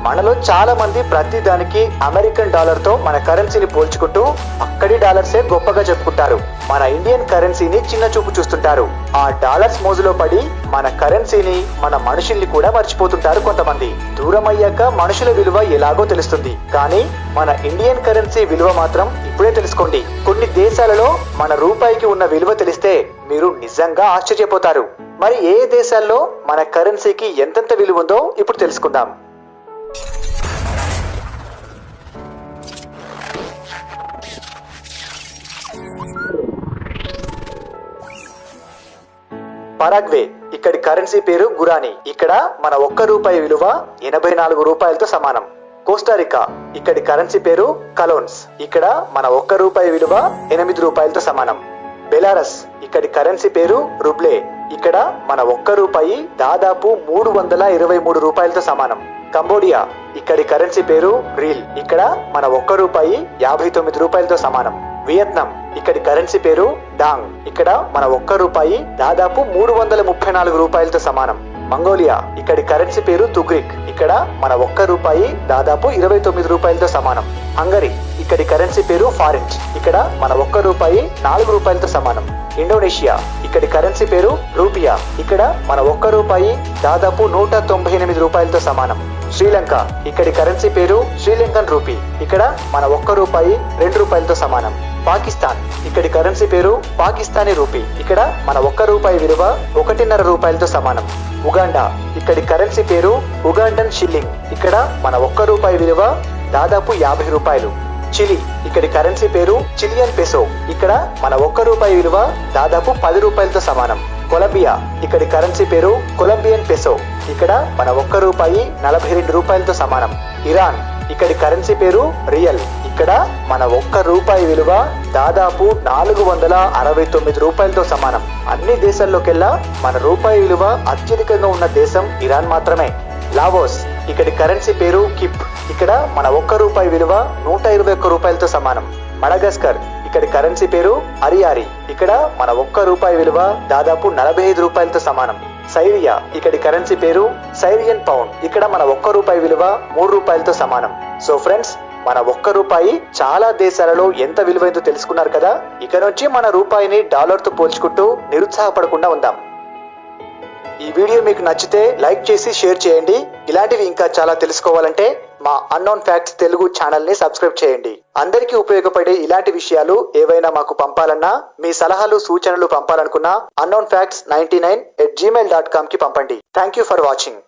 మనలో చాలా మంది ప్రతి దానికి అమెరికన్ డాలర్ తో మన కరెన్సీని పోల్చుకుంటూ అక్కడి డాలర్సే గొప్పగా చెప్పుకుంటారు. మన ఇండియన్ కరెన్సీని చిన్న చూపు చూస్తుంటారు. ఆ డాలర్స్ మోజులో పడి మన కరెన్సీని, మన మనుషుల్ని కూడా మర్చిపోతుంటారు కొంతమంది. దూరం అయ్యాక మనుషుల విలువ ఎలాగో తెలుస్తుంది, కానీ మన ఇండియన్ కరెన్సీ విలువ మాత్రం ఇప్పుడే తెలుసుకోండి. కొన్ని దేశాలలో మన రూపాయికి ఉన్న విలువ తెలిస్తే మీరు నిజంగా ఆశ్చర్యపోతారు. మరి ఏ దేశాల్లో మన కరెన్సీకి ఎంతెంత విలువ ఉందో ఇప్పుడు తెలుసుకుందాం. పరాగ్వే, ఇక్కడి కరెన్సీ పేరు గురానీ. ఇక్కడ మన ₹1 విలువ 84 రూపాయలతో సమానం. కోస్టారికా, ఇక్కడి కరెన్సీ పేరు కలోన్స్. ఇక్కడ మన ₹1 విలువ 8 రూపాయలతో సమానం. బెలారస్, ఇక్కడి కరెన్సీ పేరు రుబ్లే. ఇక్కడ మన ₹1 దాదాపు 323 రూపాయలతో సమానం. కంబోడియా, ఇక్కడి కరెన్సీ పేరు రీల్. ఇక్కడ మన ₹1 59 రూపాయలతో సమానం. వియత్నాం, ఇక్కడి కరెన్సీ పేరు డాంగ్. ఇక్కడ మన ₹1 దాదాపు 334 రూపాయలతో సమానం. మంగోలియా, ఇక్కడి కరెన్సీ పేరు తుగ్రిక్. ఇక్కడ మన ₹1 దాదాపు 29 రూపాయలతో సమానం. హంగరీ, ఇక్కడి కరెన్సీ పేరు ఫారెంచ్. ఇక్కడ మన ₹1 4 రూపాయలతో సమానం. ఇండోనేషియా, ఇక్కడి కరెన్సీ పేరు రూపియా. ఇక్కడ మన ₹1 దాదాపు 198 రూపాయలతో సమానం. శ్రీలంక, ఇక్కడి కరెన్సీ పేరు శ్రీలంకన్ రూపీ. ఇక్కడ మన ₹1 2 రూపాయలతో సమానం. పాకిస్తాన్, ఇక్కడి కరెన్సీ పేరు పాకిస్తానీ రూపీ. ఇక్కడ మన ₹1 విలువ 1.5 రూపాయలతో సమానం. ఉగాండా, ఇక్కడి కరెన్సీ పేరు ఉగాండన్ షిల్లింగ్. ఇక్కడ మన ₹1 విలువ దాదాపు 50 రూపాయలు. చిలీ, ఇక్కడి కరెన్సీ పేరు చిలియన్ పెసో. ఇక్కడ మన ₹1 విలువ దాదాపు 10 రూపాయలతో సమానం. కొలంబియా, ఇక్కడి కరెన్సీ పేరు కొలంబియన్ పెసో. ఇక్కడ మన ₹1 42 రూపాయలతో సమానం. ఇరాన్, ఇక్కడి కరెన్సీ పేరు రియల్. ఇక్కడ మన ₹1 విలువ దాదాపు 469 రూపాయలతో సమానం. అన్ని దేశాల్లోకెల్లా మన రూపాయి విలువ అత్యధికంగా ఉన్న దేశం ఇరాన్ మాత్రమే. లావోస్, ఇక్కడి కరెన్సీ పేరు కిప్. ఇక్కడ మన ₹1 విలువ 121 రూపాయలతో సమానం. మడగాస్కర్, ఇక్కడి కరెన్సీ పేరు అరియారి. ఇక్కడ మన ₹1 విలువ దాదాపు 45 రూపాయలతో సమానం. సైరియా, ఇక్కడి కరెన్సీ పేరు సైరియన్ పౌండ్. ఇక్కడ మన ₹1 విలువ 3 రూపాయలతో సమానం. సో ఫ్రెండ్స్, మన ₹1 చాలా దేశాలలో ఎంత విలువైందో తెలుసుకున్నారు కదా. ఇక నుంచి మన రూపాయిని డాలర్ తో పోల్చుకుంటూ నిరుత్సాహపడకుండా ఉందాం. ఈ వీడియో మీకు నచ్చితే లైక్ చేసి షేర్ చేయండి. ఇలాంటివి ఇంకా చాలా తెలుసుకోవాలంటే మా అన్నోన్ ఫ్యాక్ట్స్ తెలుగు ఛానల్ ని సబ్స్క్రైబ్ చేయండి. అందరికీ ఉపయోగపడే ఇలాంటి విషయాలు ఏవైనా మాకు పంపాలన్నా, మీ సలహాలు సూచనలు పంపాలనుకున్నా unknownfacts99@gmail.com కి పంపండి. Thank you for watching.